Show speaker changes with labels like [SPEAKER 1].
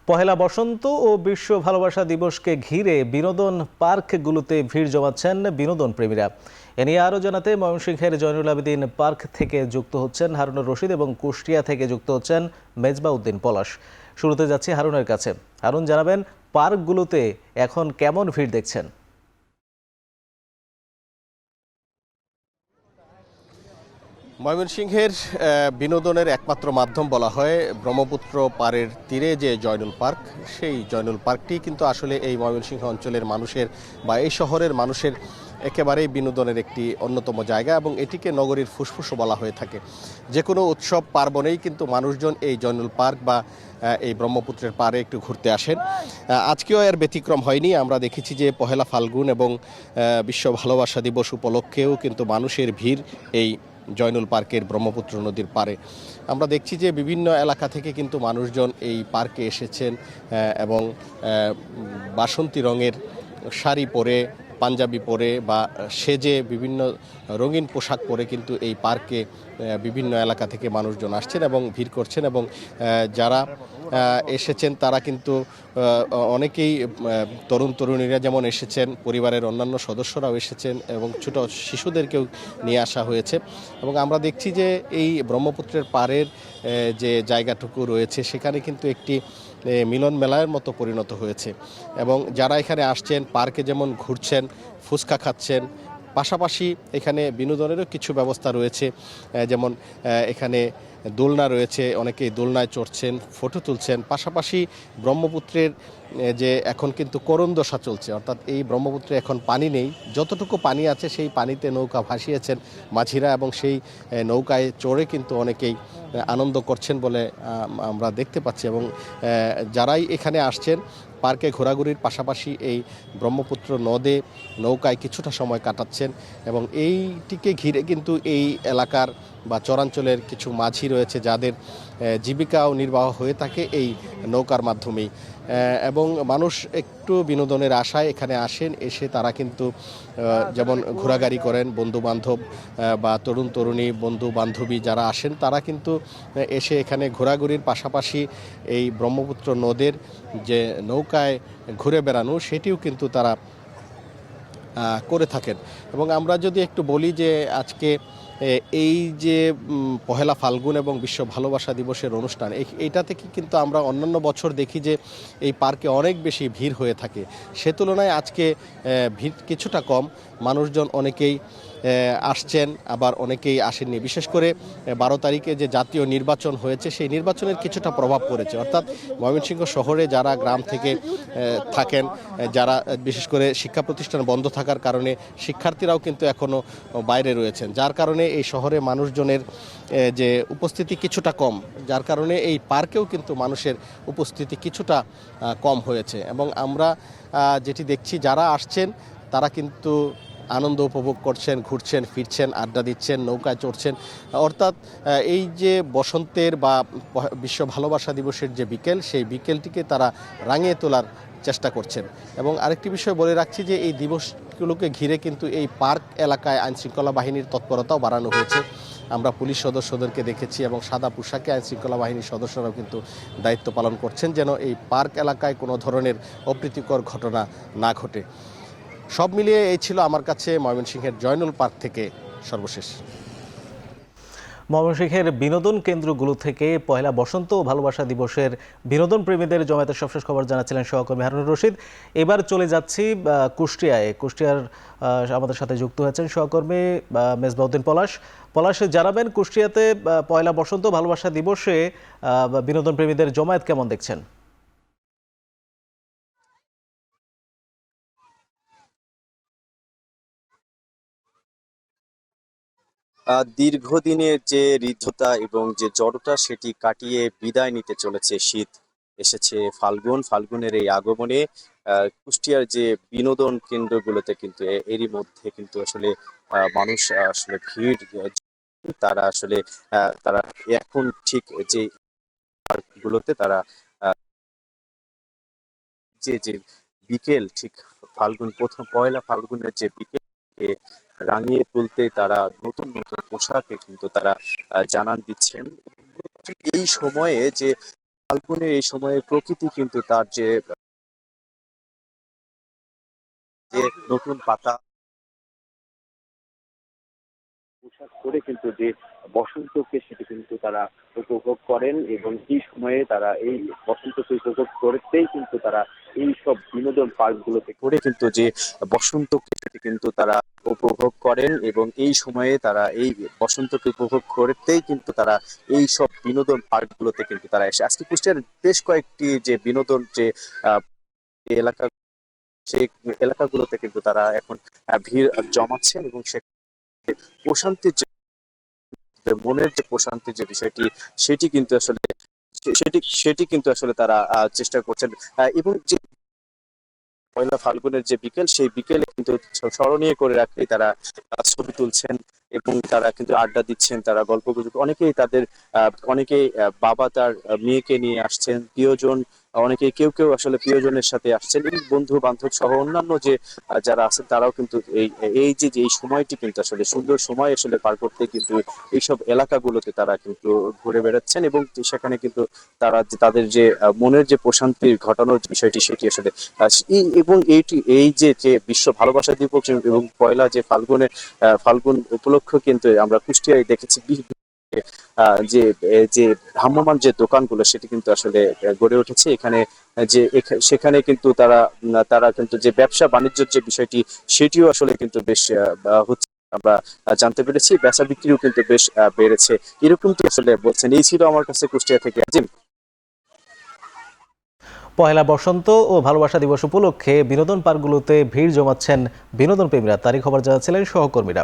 [SPEAKER 1] পহেলা বসন্ত ও বিশ্ব ভালোবাসা দিবসকে ঘিরে বিনোদন পার্কগুলোতে ভিড় জমাচ্ছেন বিনোদন প্রেমীরা। এ নিয়ে আরও জানাতে ময়মনসিংহের জয়নুল আবেদিন পার্ক থেকে যুক্ত হচ্ছেন হারুনুর রশিদ এবং কুষ্টিয়া থেকে যুক্ত হচ্ছেন মেজবাউদ্দিন পলাশ। শুরুতে যাচ্ছি হারুনের কাছে। হারুন, জানাবেন পার্কগুলোতে এখন কেমন ভিড় দেখছেন?
[SPEAKER 2] ময়মনসিংহের বিনোদনের একমাত্র মাধ্যম বলা হয় ব্রহ্মপুত্র পাড়ের তীরে যে জয়নুল পার্ক, সেই জয়নুল পার্কটি কিন্তু আসলে এই ময়মনসিংহ অঞ্চলের মানুষের বা এই শহরের মানুষের একেবারেই বিনোদনের একটি অন্যতম জায়গা এবং এটিকে নগরীর ফুসফুসও বলা হয়ে থাকে। যে কোনো উৎসব পার্বণেই কিন্তু মানুষজন এই জয়নুল পার্ক বা এই ব্রহ্মপুত্রের পাড়ে একটু ঘুরতে আসেন। আজকেও এর ব্যতিক্রম হয়নি। আমরা দেখেছি যে পহেলা ফাল্গুন এবং বিশ্ব ভালোবাসা দিবস উপলক্ষেও কিন্তু মানুষের ভিড় এই জয়নুল পার্কের ব্রহ্মপুত্র নদীর পাড়ে। আমরা দেখছি যে বিভিন্ন এলাকা থেকে কিন্তু মানুষজন এই পার্কে এসেছেন এবং বাসন্তী রঙের শাড়ি পরে, পাঞ্জাবি পরে বা সেজে বিভিন্ন রঙিন পোশাক পরে কিন্তু এই পার্কে বিভিন্ন এলাকা থেকে মানুষজন আসছেন এবং ভিড় করছেন এবং যারা এসেছেন তারা কিন্তু অনেকেই তরুণ তরুণীরা যেমন এসেছেন, পরিবারের অন্যান্য সদস্যরাও এসেছেন এবং ছোট শিশুদেরকেও নিয়ে আসা হয়েছে। এবং আমরা দেখছি যে এই ব্রহ্মপুত্রের পাড়ের যে জায়গাটুকু রয়েছে সেখানে কিন্তু একটি মিলন মেলার মতো পরিণত হয়েছে এবং যারা এখানে আসছেন পার্কে যেমন ঘুরছেন, ফুচকা খাচ্ছেন, পাশাপাশি এখানে বিনোদনেরও কিছু ব্যবস্থা রয়েছে। যেমন এখানে দোলনা রয়েছে, অনেকেই দোলনায় চড়ছেন, ফটো তুলছেন। পাশাপাশি ব্রহ্মপুত্রের যে এখন কিন্তু করন্দশা চলছে, অর্থাৎ এই ব্রহ্মপুত্রে এখন পানি নেই, যতটুকু পানি আছে সেই পানিতে নৌকা ভাসিয়েছেন মাঝিরা এবং সেই নৌকায় চড়ে কিন্তু অনেকেই আনন্দ করছেন বলে আমরা দেখতে পাচ্ছি। এবং যারাই এখানে আসছেন পার্কে ঘোরাঘুরির পাশাপাশি এই ব্রহ্মপুত্র নদে নৌকায় কিছুটা সময় কাটাচ্ছেন এবং এইটিকে ঘিরে কিন্তু এই এলাকার বা চরাঞ্চলের কিছু মাঝি রয়েছে যাদের জীবিকাও নির্বাহ হয়ে থাকে এই নৌকার মাধ্যমেই। এবং মানুষ একটু বিনোদনের আশায় এখানে আসেন, এসে তারা কিন্তু যেমন ঘোরাঘুরি করেন, বন্ধুবান্ধব বা তরুণ তরুণী বন্ধু বান্ধবী যারা আসেন তারা কিন্তু এসে এখানে ঘোরাঘুরির পাশাপাশি এই ব্রহ্মপুত্র নদের যে নৌকায় ঘুরে বেড়ানো সেটিও কিন্তু তারা করে থাকেন। এবং আমরা যদি একটু বলি যে আজকে এই যে পহেলা ফাল্গুন এবং বিশ্ব ভালোবাসা দিবসের অনুষ্ঠান, এইটা থেকে কিন্তু আমরা অন্যান্য বছর দেখি যে এই পার্কে অনেক বেশি ভিড় হয়ে থাকে। সে তুলনায় আজকে ভিড় কিছুটা কম, মানুষজন অনেকেই আসছেন আবার অনেকেই আসেননি। বিশেষ করে 12 তারিখে যে জাতীয় নির্বাচন হয়েছে সেই নির্বাচনের কিছুটা প্রভাব পড়েছে, অর্থাৎ ময়মনসিংহ শহরে যারা গ্রাম থেকে থাকেন, যারা বিশেষ করে শিক্ষা প্রতিষ্ঠান বন্ধ থাকার কারণে শিক্ষার্থীরাও কিন্তু এখনও বাইরে রয়েছেন, যার কারণে এই শহরে মানুষজনের যে উপস্থিতি কিছুটা কম, যার কারণে এই পার্কেও কিন্তু মানুষের উপস্থিতি কিছুটা কম হয়েছে। এবং আমরা যেটি দেখছি যারা আসছেন তারা কিন্তু আনন্দ উপভোগ করছেন, ঘুরছেন ফিরছেন, আড্ডা দিচ্ছেন, নৌকায় চড়ছেন। অর্থাৎ এই যে বসন্তের বা বিশ্ব ভালোবাসা দিবসের যে বিকেল, সেই বিকেলটিকে তারা রাঙিয়ে তোলার চেষ্টা করছেন। এবং আরেকটি বিষয় বলে রাখছি যে এই দিবসগুলোকে ঘিরে কিন্তু এই পার্ক এলাকায় আইনশৃঙ্খলা বাহিনীর তৎপরতাও বাড়ানো হয়েছে। আমরা পুলিশ সদস্যদেরকে দেখেছি এবং সাদা পোশাকে আইনশৃঙ্খলা বাহিনীর সদস্যরাও কিন্তু দায়িত্ব পালন করছেন যেন এই পার্ক এলাকায় কোনো ধরনের অপ্রীতিকর ঘটনা না ঘটে। সব মিলিয়ে এই ছিল আমার কাছে ময়মনসিংহের জয়নুল পার্ক থেকে সর্বশেষ।
[SPEAKER 1] ময়মনসিংহের বিনোদন কেন্দ্রগুলো থেকে পহেলা বসন্ত ও ভালোবাসা দিবসের বিনোদন প্রেমীদের জমায়েতের সবশেষ খবর জানাচ্ছিলেন সহকর্মী হারুনুর রশিদ। এবার চলে যাচ্ছি কুষ্টিয়ায়। কুষ্টিয়ার আমাদের সাথে যুক্ত হয়েছেন সহকর্মী মেজবাউদ্দিন পলাশ। পলাশ, জানাবেন কুষ্টিয়াতে পয়লা বসন্ত ভালোবাসা দিবসে বিনোদন প্রেমীদের জমায়েত কেমন দেখছেন?
[SPEAKER 3] দীর্ঘদিনের যে ঋদ্ধতা এবং যে জড়তা সেটি কাটিয়ে বিদায় নিতে চলেছে শীত। এসেছে ফাল্গুন, ফাল্গুনের এই আগমনে কুষ্টিয়ার যে বিনোদন কেন্দ্রগুলোতে কিন্তু এরই মধ্যে কিন্তু আসলে মানুষ আসলে ভিড় তারা আসলে তারা এখন ঠিক যে গুলোতে তারা যে যে বিকেল ঠিক ফাল্গুন প্রথম পয়লা ফাল্গুনের যে বিকেলকে রাঙিয়ে তুলতে তারা নতুন নতুন পোশাকে কিন্তু তারা জানান দিচ্ছেন। এই সময়ে যে ফাল্গুনের এই সময়ে প্রকৃতি কিন্তু তার যে যে নতুন পাতা পোশাক পরে কিন্তু যে বসন্তকে সেটি কিন্তু তারা উপভোগ করেন, এবং এই সময়ে তারা এই বসন্তকে উপভোগ করতেই কিন্তু তারা এই সব বিনোদন পার্কগুলোতে করে কিন্তু যে বসন্তকে সেটি কিন্তু তারা উপভোগ করেন, এবং এই সময়ে তারা এই বসন্তকে উপভোগ করতেই কিন্তু তারা এই সব বিনোদন পার্কগুলোতে কিন্তু তারা এসে আজকে কুষ্টিয়ার বেশ কয়েকটি যে বিনোদন যে আহ, এলাকা সেই এলাকাগুলোতে কিন্তু তারা এখন ভিড় জমাচ্ছেন, এবং সে প্রশান্তির মনের যে প্রশান্তির যে বিষয়টি সেটি কিন্তু আসলে সেটি কিন্তু আসলে তারা চেষ্টা করছেন, এবং যে পয়লা ফাল্গুনের যে বিকেল সেই বিকেলে কিন্তু স্মরণীয় করে রাখতে তারা ছবি তুলছেন, এবং তারা কিন্তু আড্ডা দিচ্ছেন, তারা গল্প গুজব অনেকেই তাদের অনেকেই বাবা তার মেয়েকে নিয়ে আসছেন, প্রিয়জন অনেকেই কেউ কেউ আসলে প্রিয়জনের সাথে আসছেন, এবং বন্ধু বান্ধব সহ অন্যান্য যে যারা আছেন তারাও কিন্তু এই এই যে যে এই সময়টি কিন্তু আসলে সুন্দর সময় আসলে পার করতে কিন্তু এইসব এলাকাগুলোতে তারা কিন্তু ঘুরে বেড়াচ্ছেন, এবং সেখানে কিন্তু তারা তাদের যে মনের যে প্রশান্তির ঘটানোর বিষয়টি সেটি আসলে এবং এই যে যে বিশ্ব ভালোবাসা দিবস এবং পয়লা যে ফাল্গুন উপলক্ষ কিন্তু আমরা কুষ্টিয়ায় দেখেছি যে যে ভ্রাম্যমাণ যে দোকানগুলো সেটি কিন্তু আসলে গড়ে উঠেছে এখানে, যে সেখানে কিন্তু তারা কিন্তু যে ব্যবসা বাণিজ্যের যে বিষয়টি সেটিও আসলে কিন্তু বেশ হচ্ছে আমরা জানতে পেরেছি, বেচা বিক্রিও কিন্তু বেশ বেড়েছে, এরকমটি আসলে বলছেন। এই ছিল আমার কাছে কুষ্টিয়া থেকে আজিম।
[SPEAKER 1] পহেলা বসন্ত ও ভালোবাসা দিবস উপলক্ষে বিনোদন পার্কগুলোতে ভিড় জমাচ্ছেন বিনোদন প্রেমীরা। তারই খবর জানাচ্ছিলেন সহকর্মীরা।